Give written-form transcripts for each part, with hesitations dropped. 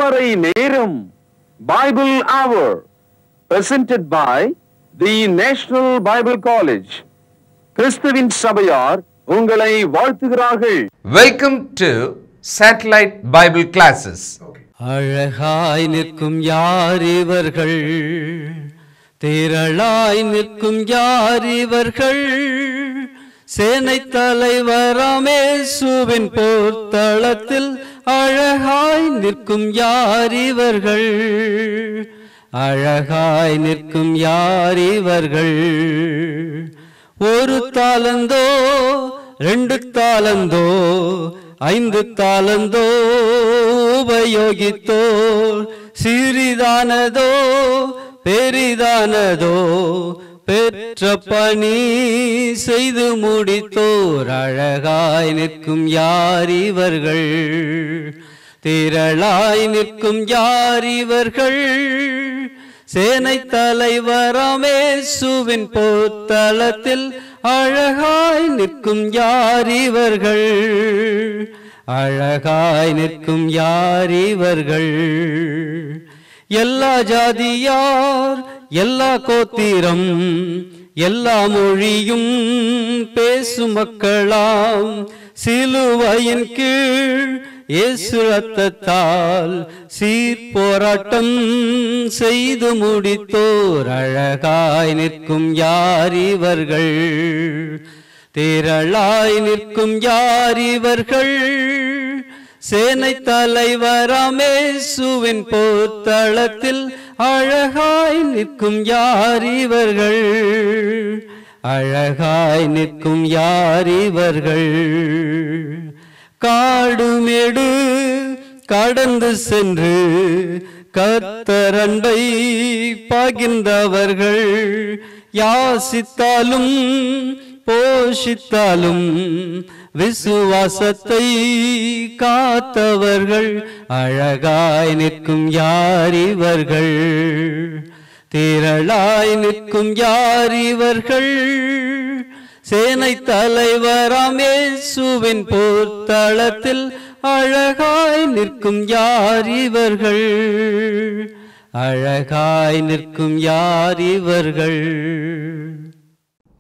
திருமறை நேரம் Bible Hour presented by the National Bible College. கிறிஸ்துவின் சபையார் உங்களை வாழ்த்துகிறார்கள். Welcome to Satellite Bible Classes. அழகாய் நிற்கும் யார் இவர்கள், திரளாய் நிற்கும் யார் இவர்கள், சேனை தலைவராம் இயேசுவின் போர்த்தளத்தில் அழகாய் நிற்கும் யார் இவர்கள், அழகாய் நிற்கும் யார் இவர்கள். ஒரு தாலந்தோ, 2 தாலந்தோ, 5 தாலந்தோ உபயோகித்தோர், சிறிதானதோ பெரிதானதோ பெற்ற பணி செய்து முடித்தோர், அழகாய் நிற்கும் யார் இவர்கள், திரளாய் நிற்கும் யார் இவர்கள், சேனை தலைவராம் இயேசுவின் போர்த்தளத்தில் அழகாய் நிற்கும் யார் இவர்கள், அழகாய் நிற்கும் யார் இவர்கள். எல்லா ஜாதியார், எல்லா கோத்திரம், எல்லா மொழியும் பேசும் மக்களாம், சிலுவையின் கீழ் இயேசு ரத்தத்தால் சீர்போராட்டம் செய்து முடித்தோர், அழகாய் நிற்கும் யார் இவர்கள், திரளாய் நிற்கும் யார் இவர்கள், சேனை தலைவராம் இயேசுவின் போர்த்தளத்தில் அழகாய் நிற்கும் யார் இவர்கள், அழகாய் நிற்கும் யார் இவர்கள். காடுமேடு கடந்து சென்று கர்த்தர் அன்பை பகிர்ந்தவர்கள், யாசித்தாலும் போஷித்தாலும் விசுவாசத்தை காத்தவர்கள், அழகாய் நிற்கும் யார் இவர்கள், திரளாய் நிற்கும் யார் இவர்கள், சேனை தலைவராம் இயேசுவின் போர்த்தளத்தில் அழகாய் நிற்கும் யார் இவர்கள், அழகாய் நிற்கும் யார் இவர்கள்.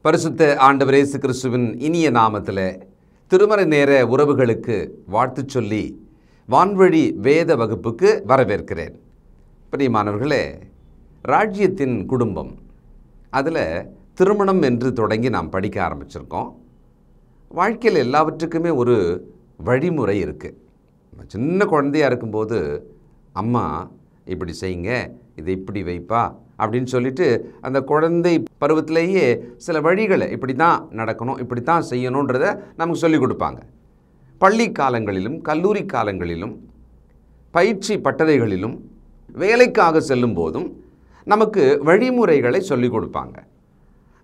பரிசுத்த ஆண்டவர் இயேசு கிறிஸ்துவின் இனிய நாமத்தில் திருமறை நேர உறவுகளுக்கு வாழ்த்து சொல்லி வான்வழி வேத வகுப்புக்கு வரவேற்கிறேன். பிரியமானவர்களே, ராஜ்யத்தின் குடும்பம், அதில் திருமணம் என்று தொடங்கி நாம் படிக்க ஆரம்பிச்சிருக்கோம். வாழ்க்கையில் எல்லாவற்றுக்குமே ஒரு வழிமுறை இருக்குது. சின்ன குழந்தையாக இருக்கும்போது அம்மா இப்படி செய்யுங்க, இதை இப்படி வைப்பா அப்படின்னு சொல்லிட்டு அந்த குழந்தை பருவத்திலேயே சில வழிகளை இப்படி தான் நடக்கணும், இப்படி தான் செய்யணுன்றதை நமக்கு சொல்லிக் கொடுப்பாங்க. பள்ளி காலங்களிலும் கல்லூரி காலங்களிலும் பயிற்சி பட்டறைகளிலும் வேலைக்காக செல்லும் போதும் நமக்கு வழிமுறைகளை சொல்லிக் கொடுப்பாங்க.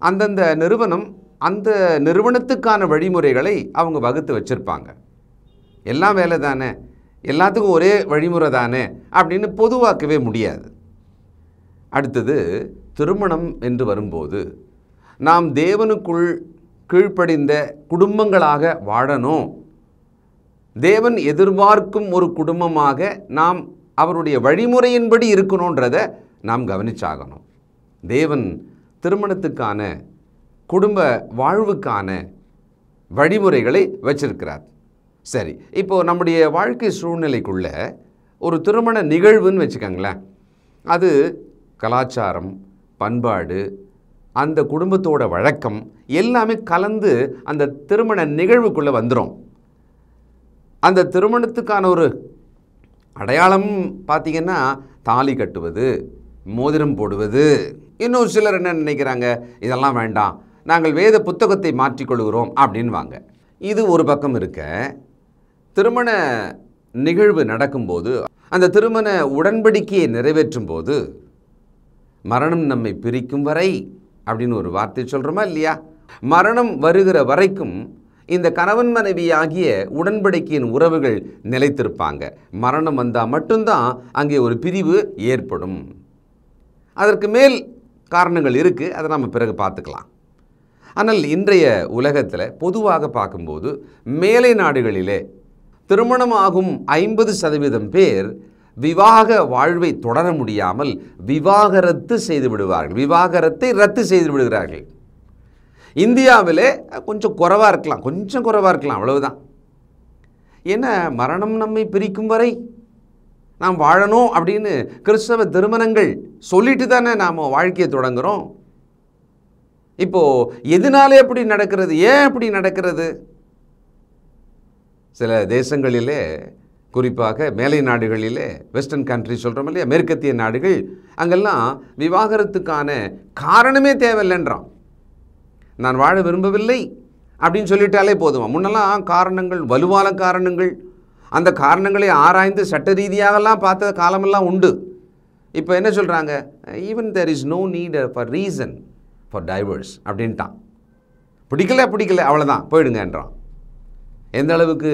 அந்தந்த நிறுவனம் அந்த நிறுவனத்துக்கான வழிமுறைகளை அவங்க வகுத்து வச்சுருப்பாங்க. எல்லாம் வேலை தானே, எல்லாத்துக்கும் ஒரே வழிமுறை தானே அப்படின்னு பொதுவாக்கவே முடியாது. அடுத்தது திருமணம் என்று வரும்போது நாம் தேவனுக்குள் கீழ்ப்படிந்த குடும்பங்களாக வாழணும், தேவன் எதிர்பார்க்கும் ஒரு குடும்பமாக நாம் அவருடைய வழிமுறையின்படி இருக்கணுன்றதை நாம் கவனிச்சாகணும். தேவன் திருமணத்துக்கான குடும்ப வாழ்வுக்கான வழிமுறைகளை வச்சிருக்கிறார். சரி, இப்போது நம்முடைய வாழ்க்கை சூழ்நிலைக்குள்ள ஒரு திருமண நிகழ்வுன்னு வச்சுக்கோங்களேன். அது கலாச்சாரம், பண்பாடு, அந்த குடும்பத்தோட வழக்கம் எல்லாமே கலந்து அந்த திருமண நிகழ்வுக்குள்ளே வந்துடும். அந்த திருமணத்துக்கான ஒரு அடையாளம் பார்த்திங்கன்னா தாலி கட்டுவது, மோதிரம் போடுவது. இன்னும் சிலர் என்ன நினைக்கிறாங்க, இதெல்லாம் வேண்டாம், நாங்கள் வேத புத்தகத்தை மாற்றிக்கொள்கிறோம் அப்படின்வாங்க. இது ஒரு பக்கம் இருக்க, திருமண நிகழ்வு நடக்கும்போது அந்த திருமண உடன்படிக்கையை நிறைவேற்றும் போது மரணம் நம்மை பிரிக்கும் வரை அப்படின்னு ஒரு வார்த்தை சொல்கிறோமா இல்லையா? மரணம் வருகிற வரைக்கும் இந்த கணவன் மனைவி ஆகிய உடன்படிக்கையின் உறவுகள் நிலைத்திருப்பாங்க. மரணம் வந்தால் மட்டும்தான் அங்கே ஒரு பிரிவு ஏற்படும். அதற்கு மேல் காரணங்கள் இருக்குது, அதை நம்ம பிறகு பார்த்துக்கலாம். ஆனால் இன்றைய உலகத்தில் பொதுவாக பார்க்கும்போது மேலை நாடுகளிலே திருமணமாகும் 50% பேர் விவாக வாழ்வை தொடர முடியாமல் விவாகரத்து செய்து விடுவார்கள், விவாகரத்தை ரத்து செய்து விடுகிறார்கள். இந்தியாவிலே கொஞ்சம் குறைவாக இருக்கலாம், அவ்வளவுதான். ஏன்னா மரணம் நம்மை பிரிக்கும் வரை நாம் வாழணும் அப்படின்னு கிறிஸ்தவ திருமணங்கள் சொல்லிட்டு தானே நாம் வாழ்க்கையை தொடங்குகிறோம். இப்போது எதனாலே அப்படி நடக்கிறது, ஏன் அப்படி நடக்கிறது? சில தேசங்களிலே, குறிப்பாக மேலை நாடுகளிலே, வெஸ்டர்ன் கண்ட்ரி சொல்கிறோம் இல்லையா, மேற்கத்திய நாடுகள், அங்கெல்லாம் விவாகரத்துக்கான காரணமே தேவையில்லைன்றான். நான் வாழ விரும்பவில்லை அப்படின்னு சொல்லிட்டாலே போதுமா. முன்னெல்லாம் காரணங்கள், வலுவான காரணங்கள், அந்த காரணங்களை ஆராய்ந்து சட்ட ரீதியாகலாம் பார்த்த காலமெல்லாம் உண்டு. இப்போ என்ன சொல்கிறாங்க, even there is no need for reason for divorce அப்படின்ட்டான். பிடிக்கல அவ்வளோதான், போயிடுங்கன்றான். எந்த அளவுக்கு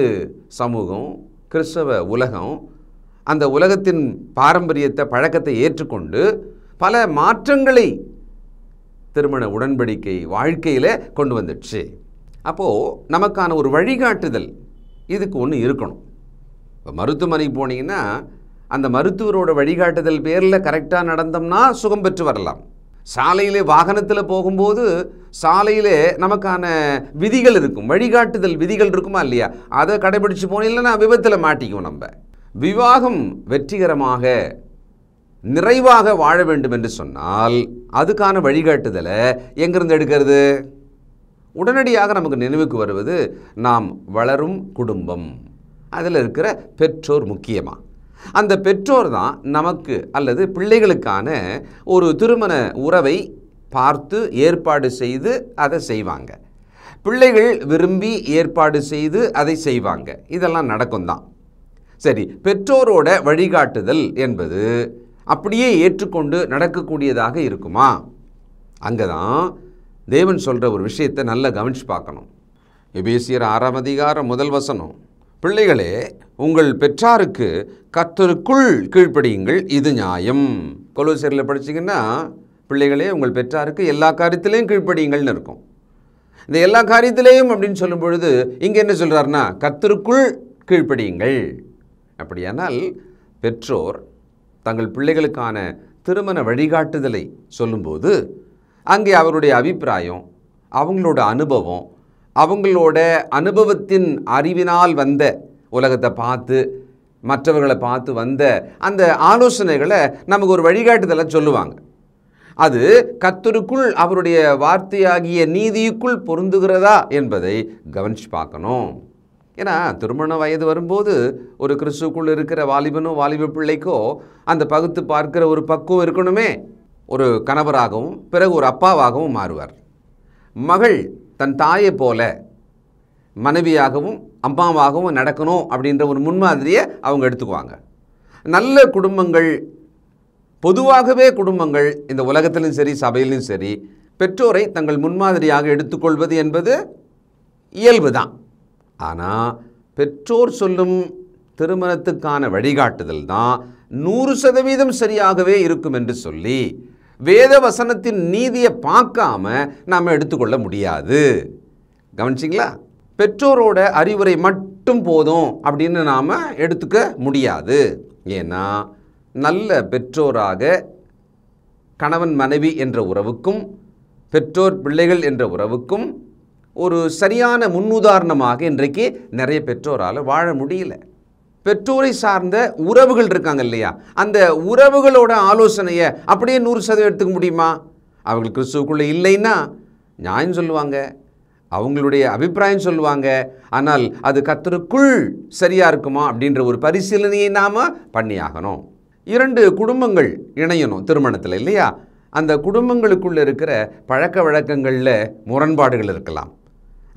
சமூகம், கிறிஸ்தவ உலகம் அந்த உலகத்தின் பாரம்பரியத்தை, பழக்கத்தை ஏற்றுக்கொண்டு பல மாற்றங்களை திருமண உடன்படிக்கை வாழ்க்கையில் கொண்டு வந்துடுச்சு. அப்போது நமக்கான ஒரு வழிகாட்டுதல் இதுக்கு ஒன்று இருக்கணும். இப்போ மருத்துவமனைக்கு போனீங்கன்னா அந்த மருத்துவரோட வழிகாட்டுதல் பேரில் கரெக்டாக நடந்தோம்னா சுகம் பெற்று வரலாம். சாலையிலே வாகனத்தில் போகும்போது சாலையிலே நமக்கான விதிகள் இருக்கும், வழிகாட்டுதல் விதிகள் இருக்குமா இல்லையா, அதை கடைபிடிச்சு போனீங்கன்னா விபத்தில் மாட்டிக்குவோம். நம்ம விவாகம் வெற்றிகரமாக நிறைவாக வாழ வேண்டும் என்று சொன்னால் அதுக்கான வழிகாட்டுதலை எங்கிருந்து எடுக்கிறது? உடனடியாக நமக்கு நினைவுக்கு வருவது நாம் வளரும் குடும்பம், அதில் இருக்கிற பெற்றோர். முக்கியமாக அந்த பெற்றோர் தான் நமக்கு அல்லது பிள்ளைகளுக்கான ஒரு திருமண உறவை பார்த்து ஏற்பாடு செய்து அதை செய்வாங்க. பிள்ளைகள் விரும்பி ஏற்பாடு செய்து அதை செய்வாங்க. இதெல்லாம் நடக்கும் தான். சரி, பெற்றோரோட வழிகாட்டுதல் என்பது அப்படியே ஏற்றுக்கொண்டு நடக்கக்கூடியதாக இருக்குமா? அங்கே தான் தேவன் சொல்கிற ஒரு விஷயத்தை நல்லா கவனித்து பார்க்கணும். எபேசியர் 6ஆம் அதிகாரம் 1 வசனம், பிள்ளைகளே உங்கள் பெற்றாருக்கு கர்த்தருக்குள் கீழ்ப்படியுங்கள், இது நியாயம். கொலோசியரில் படிச்சிங்கன்னா பிள்ளைகளே உங்கள் பெற்றாருக்கு எல்லா காரியத்திலையும் கீழ்ப்படியுங்கள்னு இருக்கும். இந்த எல்லா காரியத்திலையும் அப்படின்னு சொல்லும் பொழுது இங்கே என்ன சொல்கிறாருன்னா கர்த்தருக்குள் கீழ்ப்படியுங்கள். அப்படியானால் பெற்றோர் தங்கள் பிள்ளைகளுக்கான திருமண வழிகாட்டுதலை சொல்லும்போது அங்கே அவருடைய அபிப்பிராயம், அவங்களோட அனுபவம், அவங்களோட அனுபவத்தின் அறிவினால் வந்த உலகத்தை பார்த்து மற்றவர்களை பார்த்து வந்த அந்த ஆலோசனைகளை நமக்கு ஒரு வழிகாட்டுதலை சொல்லுவாங்க. அது கர்த்தருக்குள் அவருடைய வார்த்தையாகிய நீதிக்குள் பொருந்துகிறதா என்பதை கவனித்து பார்க்கணும். ஏன்னா திருமண வயது வரும்போது ஒரு கிறிஸ்துக்குள் இருக்கிற வாலிபனோ வாலிப பிள்ளைக்கோ அந்த பகுத்து பார்க்கிற ஒரு பக்குவம் இருக்கணுமே. ஒரு கணவராகவும் பிறகு ஒரு அப்பாவாகவும் மாறுவார். மகள் தன் தாயை போல மனைவியாகவும் அம்மாவாகவும் நடக்கணும் அப்படின்ற ஒரு முன்மாதிரியை அவங்க எடுத்துக்குவாங்க. நல்ல குடும்பங்கள், பொதுவாகவே குடும்பங்கள் இந்த உலகத்திலும் சரி சபையிலும் சரி பெற்றோரை தங்கள் முன்மாதிரியாக எடுத்துக்கொள்வது என்பது இயல்பு தான். ஆனால் பெற்றோர் சொல்லும் திருமணத்துக்கான வழிகாட்டுதல் தான் 100% சரியாகவே இருக்கும் என்று சொல்லி வேத வசனத்தின் நீதியை பார்க்காம நாம் எடுத்துக்கொள்ள முடியாது. கவனிச்சிங்களா? பெற்றோரோட அறிவுரை மட்டும் போதும் அப்படின்னு நாம் எடுத்துக்க முடியாது. ஏன்னா நல்ல பெற்றோராக கணவன் மனைவி என்ற உறவுக்கும் பெற்றோர் பிள்ளைகள் என்ற உறவுக்கும் ஒரு சரியான முன்னுதாரணமாக இன்றைக்கு நிறைய பெற்றோரால் வாழ முடியல. பெற்றோரை சார்ந்த உறவுகள் இருக்காங்க இல்லையா, அந்த உறவுகளோட ஆலோசனையை அப்படியே 100% எடுத்துக்க முடியுமா? அவர்கள் கிறிஸ்துவுக்குள்ளே இல்லைன்னா நியாயம் சொல்லுவாங்க, அவங்களுடைய அபிப்பிராயம் சொல்லுவாங்க. ஆனால் அது கர்த்தருக்குள் சரியாக இருக்குமா அப்படின்ற ஒரு பரிசீலனையை நாம் பண்ணியாகணும். 2 குடும்பங்கள் இணையணும் திருமணத்தில் இல்லையா? அந்த குடும்பங்களுக்குள்ளே இருக்கிற பழக்க வழக்கங்களில் முரண்பாடுகள் இருக்கலாம்.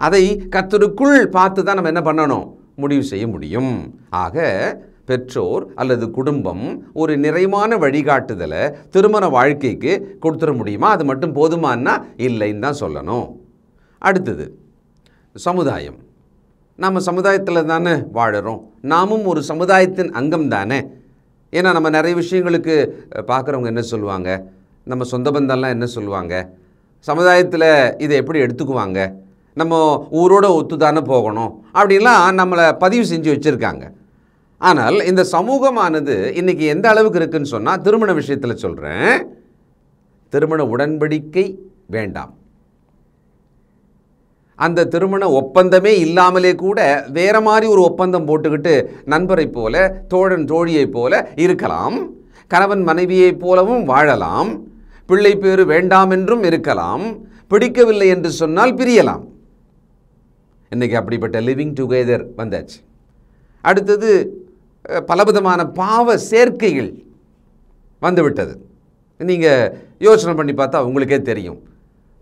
அதை கர்த்தருக்குள் பார்த்து தான் நம்ம என்ன பண்ணணும், முடிவு செய்ய முடியும். ஆக பெற்றோர் அல்லது குடும்பம் ஒரு நிறைவான வழிகாட்டுதலை திருமண வாழ்க்கைக்கு கொடுத்துட முடியுமா? அது மட்டும் போதுமானா இல்லைன்னு தான் சொல்லணும். அடுத்தது சமுதாயம். நம்ம சமுதாயத்தில் தானே வாழறோம், நாமும் ஒரு சமுதாயத்தின் அங்கம் தானே. ஏன்னா நம்ம நிறைய விஷயங்களுக்கு பார்க்குறவங்க என்ன சொல்லுவாங்க, நம்ம சொந்த பந்தம்லாம் என்ன சொல்லுவாங்க, சமுதாயத்தில் இதை எப்படி எடுத்துக்குவாங்க, நம்ம ஊரோட ஒத்து தானே போகணும் அப்படின்லாம் நம்மளை பதிவு செஞ்சு வச்சுருக்காங்க. ஆனால் இந்த சமூகமானது இன்னைக்கு எந்த அளவுக்கு இருக்குன்னு சொன்னால், திருமண விஷயத்தில் சொல்கிறேன், திருமண உடன்படிக்கை வேண்டாம், அந்த திருமண ஒப்பந்தமே இல்லாமலே கூட வேற மாதிரி ஒரு ஒப்பந்தம் போட்டுக்கிட்டு நண்பரை போல, தோழன் தோழியை போல இருக்கலாம், கணவன் மனைவியைப் போலவும் வாழலாம், பிள்ளை பேறு வேண்டாம் என்றும் இருக்கலாம், பிடிக்கவில்லை என்று சொன்னால் பிரியலாம். இன்னைக்கு அப்படிப்பட்ட லிவிங் டுகெதர் வந்தாச்சு. அடுத்தது பலவிதமான பாவ சேர்க்கைகள் வந்துவிட்டது. நீங்கள் யோசனை பண்ணி பார்த்தா உங்களுக்கே தெரியும்.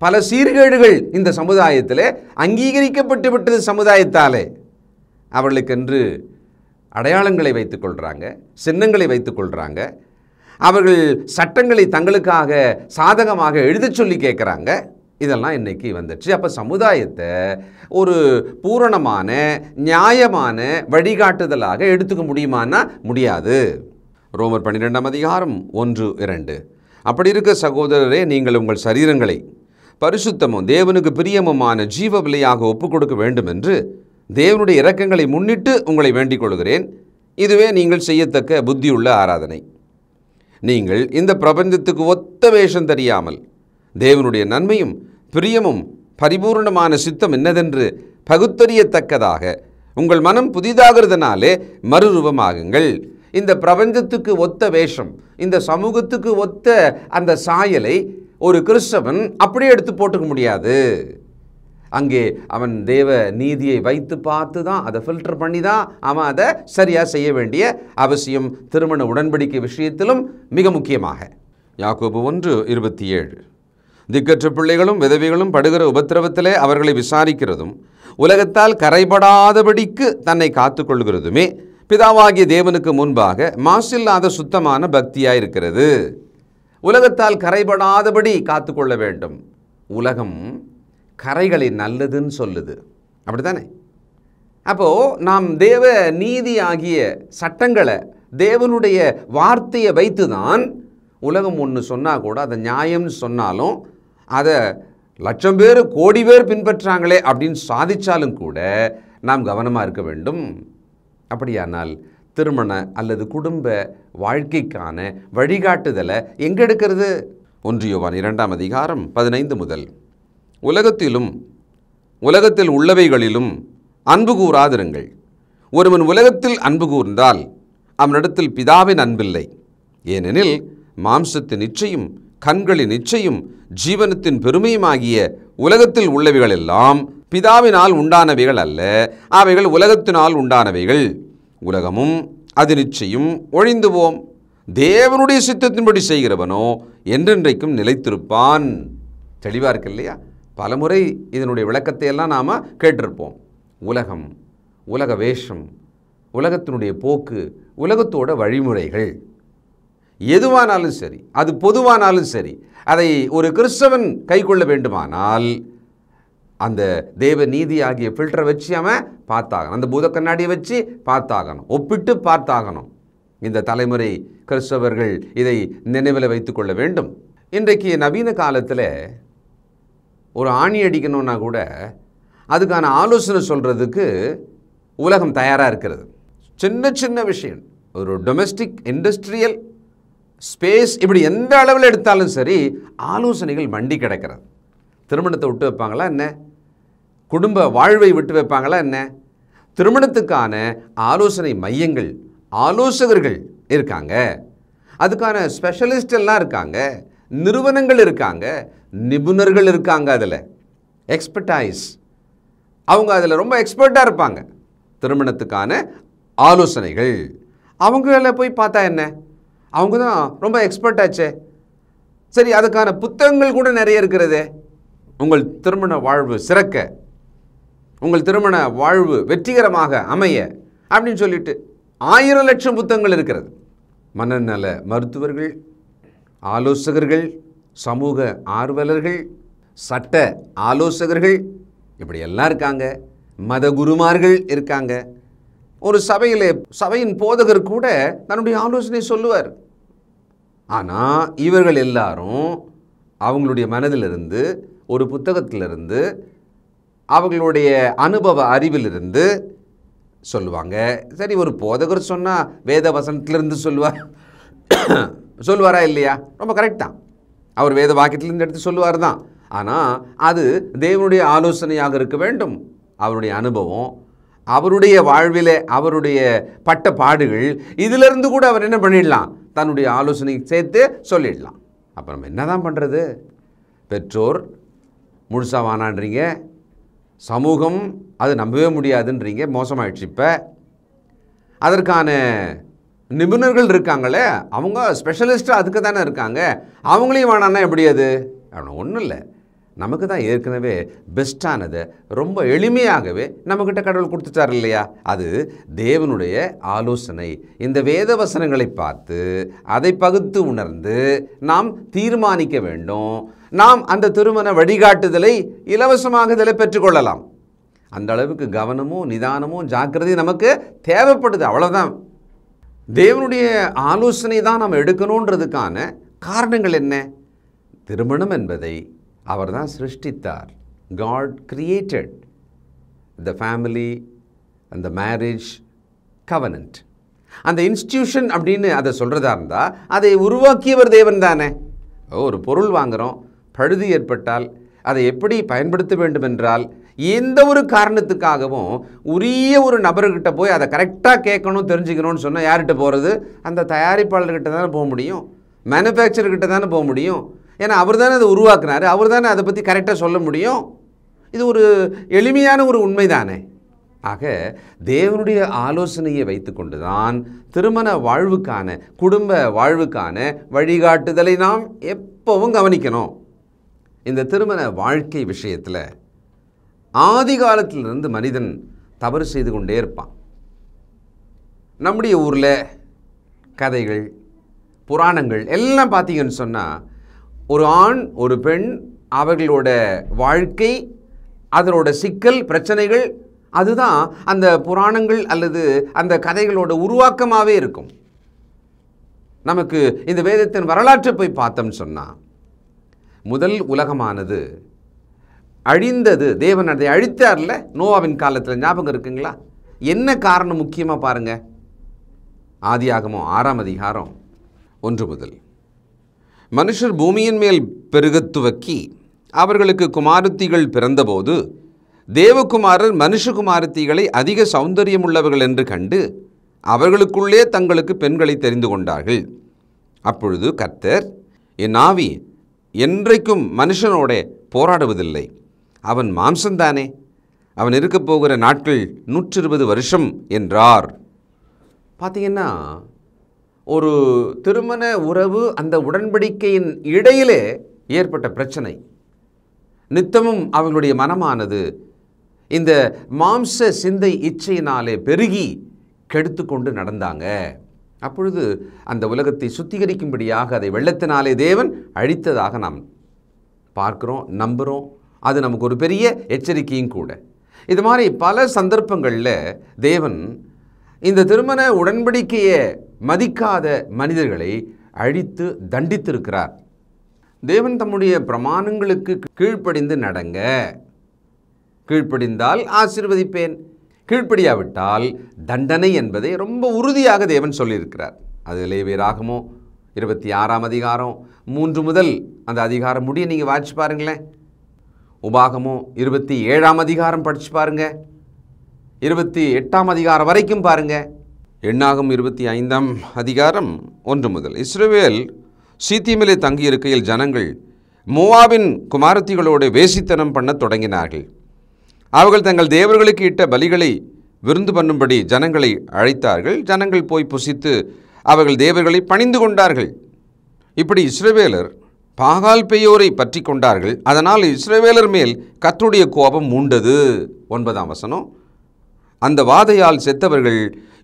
பல சீர்கேடுகள் இந்த சமுதாயத்தில் அங்கீகரிக்கப்பட்டு விட்டது. சமுதாயத்தாலே அவர்களுக்கென்று அடையாளங்களை வைத்துக் கொள்கிறாங்க, சின்னங்களை வைத்துக் கொள்கிறாங்க, அவர்கள் சட்டங்களை தங்களுக்காக சாதகமாக எழுதச் சொல்லி கேட்குறாங்க. இதெல்லாம் இன்றைக்கி வந்துடுச்சு. அப்போ சமுதாயத்தை ஒரு பூரணமான நியாயமான வழிகாட்டுதலாக எடுத்துக்க முடியுமான்னா முடியாது. ரோமர் 12ஆம் அதிகாரம் 1-2. அப்படி இருக்க சகோதரரே, நீங்கள் உங்கள் சரீரங்களை பரிசுத்தமும் தேவனுக்கு பிரியமுமான ஜீவ பலியாக ஒப்புக் கொடுக்க வேண்டும் என்று தேவனுடைய இரக்கங்களை முன்னிட்டு உங்களை வேண்டிக் கொள்கிறேன். இதுவே நீங்கள் செய்யத்தக்க புத்தியுள்ள ஆராதனை. நீங்கள் இந்த பிரபஞ்சத்துக்கு ஒத்த வேஷம் தெரியாமல் தேவனுடைய நன்மையும் பிரியமும் பரிபூர்ணமான சித்தம் என்னதென்று பகுத்தறியத்தக்கதாக உங்கள் மனம் புதிதாகிறதுனாலே மறுரூபமாகுங்கள். இந்த பிரபஞ்சத்துக்கு ஒத்த வேஷம், இந்த சமூகத்துக்கு ஒத்த அந்த சாயலை ஒரு கிறிஸ்தவன் அப்படியே எடுத்து போட்டுக்க முடியாது. அங்கே அவன் தேவ நீதியை வைத்து பார்த்து தான், அதை ஃபில்டர் பண்ணி தான் அவன் அதை சரியாக செய்ய வேண்டிய அவசியம் திருமண உடன்படிக்கை விஷயத்திலும் மிக முக்கியமாக. யாக்கோபு 1:27. திக்கற்ற பிள்ளைகளும் விதவைகளும் படுகிற உபத்திரவத்திலே அவர்களை விசாரிக்கிறதும் உலகத்தால் கரைபடாதபடிக்கு தன்னை காத்துக்கொள்கிறதுமே பிதாவாகிய தேவனுக்கு முன்பாக மாசில்லாத சுத்தமான பக்தியாயிருக்கிறது. உலகத்தால் கரைபடாதபடி காத்துக்கொள்ள வேண்டும். உலகம் கரைகளை நல்லதுன்னு சொல்லுது, அப்படித்தானே? அப்போது நாம் தேவ நீதி ஆகிய சட்டங்களை, தேவனுடைய வார்த்தையை வைத்து தான் உலகம் ஒன்று சொன்னால் கூட, அதை நியாயம்னு சொன்னாலும் அதை லட்சம் பேர் கோடி பேர் பின்பற்றாங்களே அப்படின்னு சாதித்தாலும் கூட நாம் கவனமாக இருக்க வேண்டும். அப்படியானால் திருமண அல்லது குடும்ப வாழ்க்கைக்கான வழிகாட்டுதலை எங்கே எடுக்கிறது? 1 யோவான் 2ஆம் அதிகாரம் 15 முதல். உலகத்தில் உள்ளவைகளிலும் அன்பு கூறாதிருங்கள். ஒருவன் உலகத்தில் அன்பு கூர்ந்தால் அவனிடத்தில் பிதாவின் அன்பில்லை. ஏனெனில் மாம்சத்தின் இச்சையும் கண்களின் இச்சையும் ஜீவனத்தின் பெருமையுமாகிய உலகத்தில் உள்ளவைகள் எல்லாம் பிதாவினால் உண்டானவைகள் அல்ல, அவைகள் உலகத்தினால் உண்டானவைகள். உலகமும் அது நிச்சயம் ஒழிந்து போம். தேவனுடைய சித்தத்தின்படி செய்கிறவனோ என்றென்றைக்கும் நிலைத்திருப்பான். தெளிவாக இருக்கு இல்லையா? பலமுறை இதனுடைய விளக்கத்தை எல்லாம் நாம் கேட்டிருப்போம். உலகம், உலக வேஷம், உலகத்தினுடைய போக்கு, உலகத்தோட வழிமுறைகள் எதுவானாலும் சரி, அது பொதுவானாலும் சரி, அதை ஒரு கிறிஸ்தவன் கை கொள்ள வேண்டுமானால் அந்த தேவ நீதி ஆகிய ஃபில்டரை வச்சு அவன் பார்த்தாகணும், அந்த பூத கண்ணாடியை வச்சு பார்த்தாகணும், ஒப்பிட்டு பார்த்தாகணும். இந்த தலைமுறை கிறிஸ்தவர்கள் இதை நினைவில் வைத்து கொள்ள வேண்டும். இன்றைக்கு நவீன காலத்தில் ஒரு ஆணி அடிக்கணும்னா கூட அதுக்கான ஆலோசனை சொல்கிறதுக்கு உலகம் தயாராக இருக்கிறது. சின்ன சின்ன விஷயம், ஒரு டொமெஸ்டிக் இண்டஸ்ட்ரியல் ஸ்பேஸ், இப்படி எந்த அளவில் எடுத்தாலும் சரி ஆலோசனைகள் மண்டி கிடக்கிறது. திருமணத்தை விட்டு வைப்பாங்களா என்ன? குடும்ப வாழ்வை விட்டு வைப்பாங்களா என்ன? திருமணத்துக்கான ஆலோசனை மையங்கள், ஆலோசகர்கள் இருக்காங்க, அதுக்கான ஸ்பெஷலிஸ்ட் எல்லாம் இருக்காங்க, நிறுவனங்கள் இருக்காங்க, நிபுணர்கள் இருக்காங்க, அதில் எக்ஸ்பர்டைஸ், அவங்க அதில் ரொம்ப எக்ஸ்பர்ட்டாக இருப்பாங்க. திருமணத்துக்கான ஆலோசனைகள் அவங்கள போய் பார்த்தா என்ன, அவங்க தான் ரொம்ப எக்ஸ்பர்ட் ஆச்சே. சரி, அதுக்கான புத்தகங்கள் கூட நிறைய இருக்கிறதே. உங்கள் திருமண வாழ்வு சிறக்க, உங்கள் திருமண வாழ்வு வெற்றிகரமாக அமைய அப்படின்னு சொல்லிட்டு 1000 லட்சம் புத்தகங்கள் இருக்கிறது. மனநல மருத்துவர்கள், ஆலோசகர்கள், சமூக ஆர்வலர்கள், சட்ட ஆலோசகர்கள், இப்படி எல்லாம் இருக்காங்க. மத குருமார்கள் இருக்காங்க. ஒரு சபையின் போதகர் கூட தன்னுடைய ஆலோசனை சொல்லுவார். ஆனால் இவர்கள் எல்லாரும் அவங்களுடைய மனதிலிருந்து, ஒரு புத்தகத்திலிருந்து, அவர்களுடைய அனுபவ அறிவிலிருந்து சொல்லுவாங்க. சரி, ஒரு போதகர் சொன்னால் வேத வசனத்திலிருந்து சொல்லுவாரா இல்லையா? ரொம்ப கரெக்ட் தான். அவர் வேத வாக்கியத்திலிருந்து எடுத்து சொல்லுவார் தான். ஆனால் அது தேவனுடைய ஆலோசனையாக இருக்க வேண்டும். அவருடைய அனுபவம், அவருடைய வாழ்விலே அவருடைய பட்ட பாடுகள், இதிலிருந்து கூட அவர் என்ன பண்ணிடலாம், தன்னுடைய ஆலோசனை சேர்த்து சொல்லிடலாம். அப்போ நம்ம என்ன தான் பண்ணுறது? பெற்றோர் முழுசாக வானான்றீங்க, சமூகம் அது நம்பவே முடியாதுன்றீங்க, மோசமாயிடுச்சு. இப்போ அதற்கான நிபுணர்கள் இருக்காங்களே, அவங்க ஸ்பெஷலிஸ்ட்டாக அதுக்கு தானே இருக்காங்க, அவங்களையும் வேணான்னா எப்படி அது? ஆனால் ஒன்றும் இல்லை, நமக்கு தான் ஏற்கனவே பெஸ்ட்டானதை ரொம்ப எளிமையாகவே நம்மக்கிட்ட கடவுள் கொடுத்துட்டார் இல்லையா? அது தேவனுடைய ஆலோசனை. இந்த வேத வசனங்களை பார்த்து அதை பகுத்து உணர்ந்து நாம் தீர்மானிக்க வேண்டும். நாம் அந்த திருமண வழிகாட்டுதலை இலவசமாக இதில் பெற்றுக்கொள்ளலாம். அந்த அளவுக்கு கவனமும் நிதானமும் ஜாக்கிரதையும் நமக்கு தேவைப்படுது. அவ்வளோதான். தேவனுடைய ஆலோசனை தான் நாம் எடுக்கணுன்றதுக்கான காரணங்கள் என்ன? திருமணம் என்பதை அவர் தான் சிருஷ்டித்தார். God created the family and the marriage covenant. அந்த இன்ஸ்டிடியூஷன் அப்படின்னு அதை சொல்கிறதா இருந்தால் அதை உருவாக்கியவர் தேவன் தானே. ஒரு பொருள் வாங்குகிறோம், பழுது ஏற்பட்டால் அதை எப்படி பயன்படுத்த வேண்டும் என்றால் எந்த ஒரு காரணத்துக்காகவும் உரிய ஒரு நபர்கிட்ட போய் அதை கரெக்டாக கேட்கணும், தெரிஞ்சுக்கணும்னு சொன்னால் யார்கிட்ட போகிறது? அந்த தயாரிப்பாளர்கிட்ட தானே போக முடியும், மேனுஃபேக்சர்கிட்ட தானே போக முடியும். ஏன்னா அவர் தானே அதை உருவாக்குனார், அவர் தானே அதை பற்றி கரெக்டாக சொல்ல முடியும். இது ஒரு எளிமையான ஒரு உண்மை தானே. ஆக தேவனுடைய ஆலோசனையை வைத்து கொண்டு தான் திருமண வாழ்வுக்கான, குடும்ப வாழ்வுக்கான வழிகாட்டுதலை நாம் எப்பவும் கவனிக்கணும். இந்த திருமண வாழ்க்கை விஷயத்தில் ஆதி காலத்திலிருந்து மனிதன் தவறு செய்து கொண்டே இருப்பான். நம்முடைய ஊரில் கதைகள், புராணங்கள் எல்லாம் பார்த்தீங்கன்னு சொன்னால் ஒரு ஆண் ஒரு பெண் அவர்களோட வாழ்க்கை, அதனோட சிக்கல் பிரச்சனைகள், அதுதான் அந்த புராணங்கள் அல்லது அந்த கதைகளோட உருவாக்கமாகவே இருக்கும். நமக்கு இந்த வேதத்தின் வரலாற்றை போய் பார்த்தோம்னு சொன்னால் முதல் உலகமானது அழிந்தது, தேவன் அதை அழித்தார்ல நோவாவின் காலத்தில். ஞாபகம் இருக்குங்களா? என்ன காரணம் முக்கியமாக பாருங்கள். ஆதியாகமம் 6ஆம் அதிகாரம் 1 முதல். மனுஷர் பூமியின் மேல் பெருகத் துவக்கி அவர்களுக்கு குமாரத்திகள் பிறந்தபோது தேவகுமாரர் மனுஷகுமாரத்திகளை அதிக சௌந்தரியமுள்ளவர்கள் என்று கண்டு அவர்களுக்குள்ளே தங்களுக்கு பெண்களை தெரிந்து கொண்டார்கள். அப்பொழுது கர்த்தர், என் ஆவி என்றைக்கும் மனுஷனோட போராடுவதில்லை, அவன் மாம்சந்தானே, அவன் இருக்க போகிற நாட்கள் 120 வருஷம் என்றார். பார்த்தீங்கன்னா ஒரு திருமண உறவு, அந்த உடன்படிக்கையின் இடையிலே ஏற்பட்ட பிரச்சனை, நித்தமும் அவர்களுடைய மனமானது இந்த மாம்ச சிந்தை இச்சையினாலே பெருகி கெடுத்து கொண்டு நடந்தாங்க. அப்பொழுது அந்த உலகத்தை சுத்திகரிக்கும்படியாக அதை வெள்ளத்தினாலே தேவன் அழித்ததாக நாம் பார்க்கிறோம், நம்புகிறோம். அது நமக்கு ஒரு பெரிய எச்சரிக்கையும் கூட. இது மாதிரி பல சந்தர்ப்பங்களில் தேவன் இந்த திருமண உடன்படிக்கையை மதிக்காத மனிதர்களை அழித்து தண்டித்திருக்கிறார். தேவன் தம்முடைய பிரமாணங்களுக்கு கீழ்ப்படிந்து நடங்க, கீழ்ப்படிந்தால் ஆசீர்வதிப்பேன், கீழ்ப்படியாவிட்டால் தண்டனை என்பதை ரொம்ப உறுதியாக தேவன் சொல்லியிருக்கிறார். அது லேவியராகமம் 26ஆம் அதிகாரம் 3 முதல் அந்த அதிகாரம் முடிய நீங்கள் வாசிச்சு பாருங்களேன். உபாகமம் 27ஆம் அதிகாரம் படித்து பாருங்கள், 28ஆம் அதிகாரம் வரைக்கும் பாருங்கள். எண்ணாகம் 25ஆம் அதிகாரம் 1 முதல். இஸ்ரவேல் சீத்திமிலே தங்கியிருக்கையில் ஜனங்கள் மோவாபின் குமாரத்திகளோடு வேசித்தனம் பண்ணத் தொடங்கினார்கள். அவர்கள் தங்கள் தேவர்களுக்கு இட்ட பலிகளை விருந்து பண்ணும்படி ஜனங்களை அழைத்தார்கள். ஜனங்கள் போய் புசித்து அவர்கள் தேவர்களை பணிந்து கொண்டார்கள். இப்படி இஸ்ரவேலர் பாகால் பெயோரை பற்றி கொண்டார்கள். அதனால் இஸ்ரவேலர் மேல் கர்த்தருடைய கோபம் மூண்டது. 9ஆம் வசனம். அந்த வாதையால் செத்தவர்கள்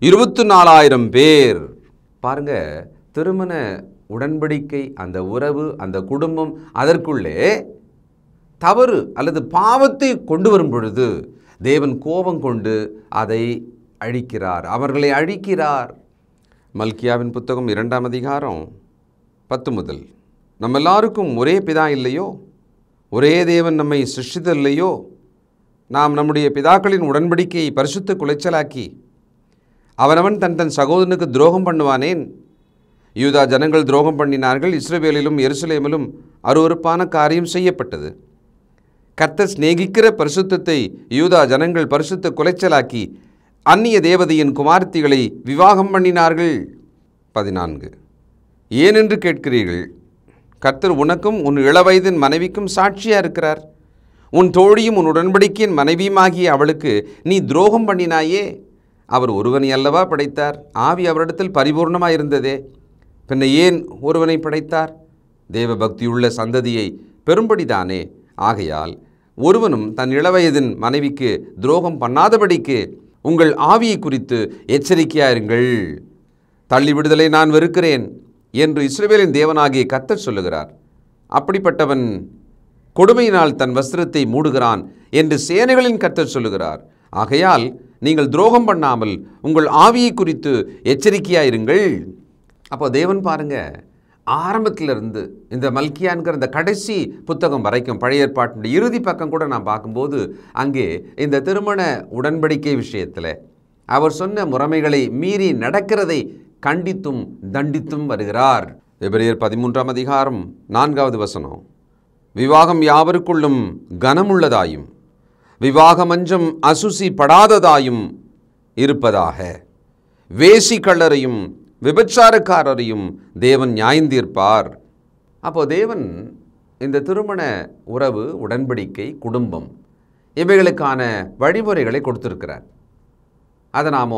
24,000 பேர். பாருங்க, திருமண உடன்படிக்கை, அந்த உறவு, அந்த குடும்பம், அதற்குள்ளே தவறு அல்லது பாவத்தை கொண்டு வரும் பொழுது தேவன் கோபம் கொண்டு அதை அழிக்கிறார், அவர்களை அழிக்கிறார். மல்கியாவின் புத்தகம் 2ஆம் அதிகாரம் 10 முதல். நம்ம எல்லாருக்கும் ஒரே பிதா இல்லையோ, ஒரே தேவன் நம்மை சிருஷ்டித்தல்லையோ, நாம் நம்முடைய பிதாக்களின் உடன்படிக்கையை பரிசுத்த குலைச்சலாக்கி அவனவன் தன் தன் சகோதரனுக்கு துரோகம் பண்ணுவானேன்? யூதா ஜனங்கள் துரோகம் பண்ணினார்கள். இஸ்ரவேலிலும் எருசலேமிலும் அருவருப்பான காரியம் செய்யப்பட்டது. கர்த்தர் சிநேகிக்கிற பரிசுத்தத்தை யூதா ஜனங்கள் பரிசுத்த குலைச்சலாக்கி அந்நிய தேவதையின் குமார்த்திகளை விவாகம் பண்ணினார்கள். 14. ஏனென்று கேட்கிறீர்கள்? கர்த்தர் உனக்கும் உன் இளவயதின் மனைவிக்கும் சாட்சியாக இருக்கிறார். உன் தோழியும் உன் உடன்படிக்கையின் மனைவியுமாகிய அவளுக்கு நீ துரோகம் பண்ணினாயே. அவர் ஒருவனை அல்லவா படைத்தார்? ஆவி அவரிடத்தில் பரிபூர்ணமாக இருந்ததே. பின்ன ஏன் ஒருவனை படைத்தார்? தேவ பக்தியுள்ள சந்ததியை பெரும்படிதானே. ஆகையால் ஒருவனும் தன் இளவயதின் மனைவிக்கு துரோகம் பண்ணாதபடிக்கு உங்கள் ஆவியை குறித்து எச்சரிக்கையாயிருங்கள். தள்ளிவிடுதலை நான் வெறுக்கிறேன் என்று இஸ்ரவேலின் தேவனாகிய கர்த்தர் சொல்லுகிறார். அப்படிப்பட்டவன் கொடுமையினால் தன் வஸ்திரத்தை மூடுகிறான் என்று சேனைகளின் கர்த்தர் சொல்லுகிறார். ஆகையால் நீங்கள் துரோகம் பண்ணாமல் உங்கள் ஆவியை குறித்து எச்சரிக்கையாயிருங்கள். அப்போ தேவன் பாருங்க, ஆரம்பத்திலிருந்து இந்த மல்கியான்கிற இந்த கடைசி புத்தகம் வரைக்கும் பழைய ஏற்பாட்டினுடைய இறுதி பக்கம் கூட நான் பார்க்கும்போது அங்கே இந்த திருமண உடன்படிக்கை விஷயத்தில் அவர் சொன்ன முறைமைகளை மீறி நடக்கிறதை கண்டித்தும் தண்டித்தும் வருகிறார். எபிரேயர் 13ஆம் அதிகாரம் 4வது வசனம், விவாகம் யாவருக்குள்ளும் கனமுள்ளதாயும் விவாக மஞ்சம் அசுசி படாததாயும் இருப்பதாக. வேசி கள்ளரையும் விபச்சாரக்காரரையும் தேவன் நியாயந்தீர்ப்பார். அப்போ தேவன் இந்த திருமண உறவு, உடன்படிக்கை, குடும்பம் இவைகளுக்கான வழிமுறைகளை கொடுத்திருக்கிறார். அதை நாம்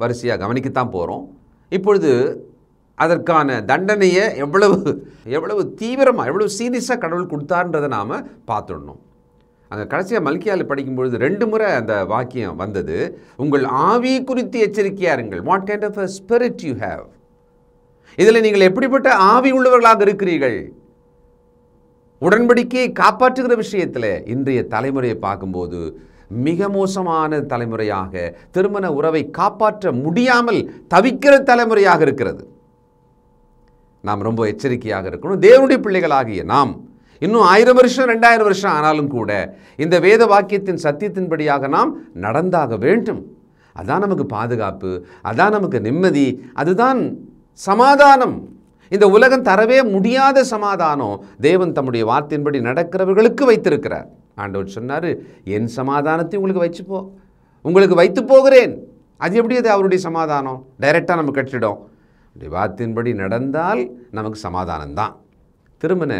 வரிசையாக கவனிக்கத்தான் போகிறோம். இப்பொழுது அதற்கான தண்டனையை எவ்வளவு தீவிரமாக, எவ்வளவு சீரியஸாக கடவுள் கொடுத்தார்ன்றதை நாம் பார்த்துடணும். அங்கே கடைசியாக மல்கியாவில் படிக்கும்பொழுது 2 முறை அந்த வாக்கியம் வந்தது. உங்கள் ஆவி குறித்து எச்சரிக்கையாக இருங்கள். What kind of a spirit you have? இதில் நீங்கள் எப்படிப்பட்ட ஆவி உள்ளவர்களாக இருக்கிறீர்கள்? உடன்படிக்கையை காப்பாற்றுகிற விஷயத்தில் இன்றைய தலைமுறையை பார்க்கும்போது மிக மோசமான தலைமுறையாக, திருமண உறவை காப்பாற்ற முடியாமல் தவிக்கிற தலைமுறையாக இருக்கிறது. நாம் ரொம்ப எச்சரிக்கையாக இருக்கணும். தேவனுடைய பிள்ளைகளாகிய நாம் இன்னும் 1000 வருஷம் 2000 வருஷம் ஆனாலும் கூட இந்த வேத வாக்கியத்தின் சத்தியத்தின்படியாக நாம் நடந்தாக வேண்டும். அதான் நமக்கு பாதுகாப்பு, அதான் நமக்கு நிம்மதி, அதுதான் சமாதானம். இந்த உலகம் தரவே முடியாத சமாதானம் தேவன் தம்முடைய வார்த்தையின்படி நடக்கிறவர்களுக்கு வைத்திருக்கிறார். ஆண்டவர் சொன்னார், என் சமாதானத்தை உங்களுக்கு வைத்து போகிறேன். அது எப்படி அது அவருடைய சமாதானம்? டைரெக்டாக நம்ம கட்டிடும். வார்த்தையின்படி நடந்தால் நமக்கு சமாதானம்தான். திருமண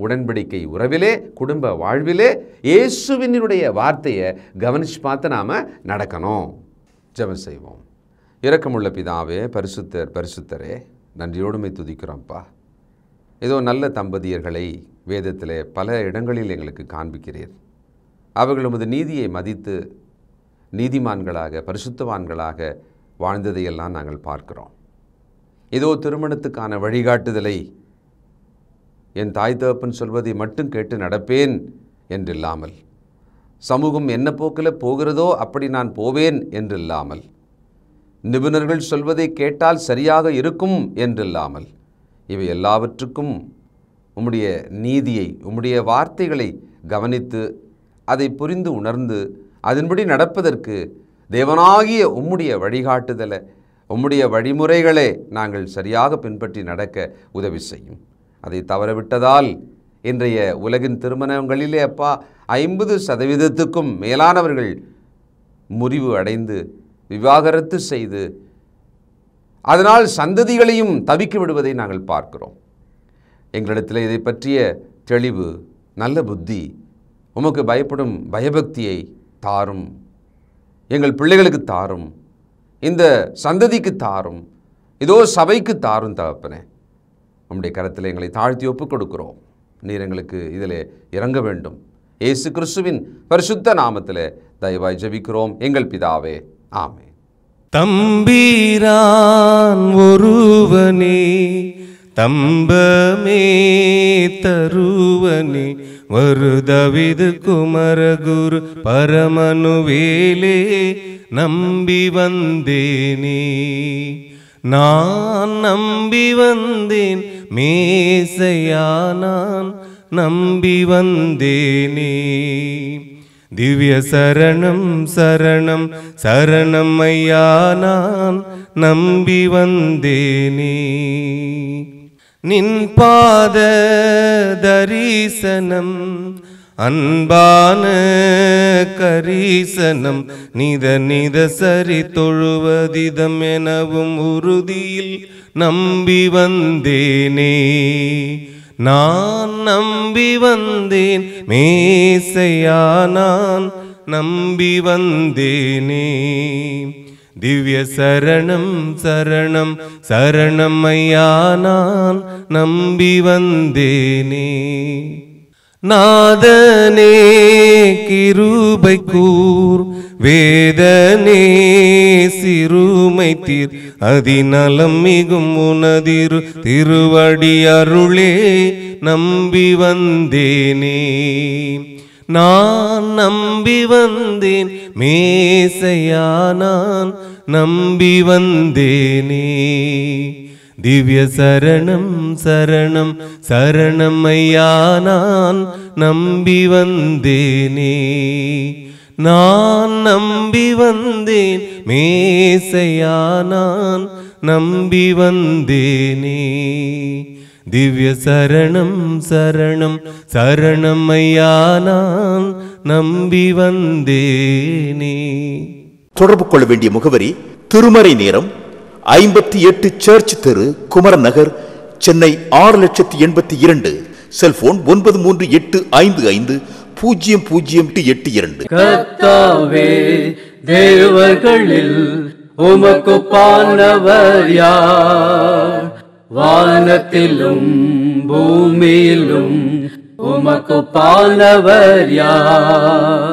உடன்படிக்கை உறவிலே, குடும்ப வாழ்விலே இயேசுவினுடைய வார்த்தையை கவனித்து பார்த்து நாம் நடக்கணும். ஜெபம் செய்வோம். இரக்கமுள்ள பிதாவே, பரிசுத்தரே, நன்றியோடுமை துதிக்கிறோம்ப்பா. ஏதோ நல்ல தம்பதியர்களை வேதத்தில் பல இடங்களில் எங்களுக்கு காண்பிக்கிறீர். அவர்கள் உமது நீதியை மதித்து நீதிமான்களாக, பரிசுத்தவான்களாக வாழ்ந்ததையெல்லாம் நாங்கள் பார்க்கிறோம். ஏதோ திருமணத்துக்கான வழிகாட்டுதலை என் தாய் தகப்பன் சொல்வதை மட்டும் கேட்டு நடப்பேன் என்றில்லாமல், சமூகம் என்ன போக்கில் போகிறதோ அப்படி நான் போவேன் என்றில்லாமல், நிபுணர்கள் சொல்வதை கேட்டால் சரியாக இருக்கும் என்றில்லாமல், இவை எல்லாவற்றுக்கும் உம்முடைய நீதியை, உம்முடைய வார்த்தைகளை கவனித்து அதை புரிந்து உணர்ந்து அதன்படி நடப்பதற்கு தேவனாகிய உம்முடைய வழிகாட்டுதலை, உம்முடைய வழிமுறைகளை நாங்கள் சரியாக பின்பற்றி நடக்க உதவி செய்யும். அதை தவறவிட்டதால் இன்றைய உலகின் திருமணங்களிலே அப்பா 50% மேலானவர்கள் முறிவு அடைந்து விவாகரத்து செய்து அதனால் சந்ததிகளையும் தவிக்க விடுவதை நாங்கள் பார்க்கிறோம். எங்களிடத்தில் இதை பற்றிய தெளிவு, நல்ல புத்தி, உமக்கு பயப்படும் பயபக்தியை தாரும். எங்கள் பிள்ளைகளுக்கு தாரும், இந்த சந்ததிக்கு தாரும், இதோ சபைக்கு தாரும் தகப்பனே. உம்முடைய கரத்தில் எங்களை தாழ்த்தி ஒப்புக் கொடுக்கிறோம். நீர் எங்களுக்கு இதில் இறங்க வேண்டும். இயேசு கிறிஸ்துவின் பரிசுத்த நாமத்தில் தயவாய் ஜெபிக்கிறோம் எங்கள் பிதாவே, ஆமென். தம்பீரான் ஒருவனே, தம்பமே தருவனே, வருதவிது குமரகுரு பரமனுவேலே நம்பி வந்தேனே. நான் நம்பி வந்தேன் மேசையா, நான் நம்பி வந்தேனே. திவ்ய சரணம் சரணம் சரணம் ஐயா நான் நம்பி வந்தேனே. நின் பாத தரிசனம் அன்பான கரீசனம் நித நித சரி தொழுவதிதம் எனவும் உறுதியில் நம்பி வந்தேனே. நான் நம்பி வந்தேன் மேசையா நான் நம்பி வந்தேனே. திவ்ய சரணம் சரணம் சரணம் ஐயா நான் நம்பி வந்தேனே. நாதனே கிருபை கூர் வேதனே சிறுமை தீர் அதிநலம் மிகும் உனதிரு திருவடி அருளே நம்பி வந்தேனே. நான் நம்பி வந்தேன் மேசையா நான் நம்பி வந்தேனே. திவ்ய சரணம் சரணம் சரணம் ஐயா நான் நம்பி வந்தேனே. நான் நம்பி வந்தேன் மேசையா நான் நம்பி வந்தேனே. திவ்ய சரணம் சரணம் சரணம் ஐயா நான் நம்பி வந்தேனே. தொடர்பு கொள்ள வேண்டிய முகவரி திருமறை நேரம் 58 சர்ச் தெரு, குமரன் நகர், சென்னை 6,82,000. செல்போன் 9385500882. கர்த்தாவே தேவர்களில் உமக்குப்பானவர் யார்? வானத்திலும் பூமியிலும் உமக்குப்பானவர் யார்?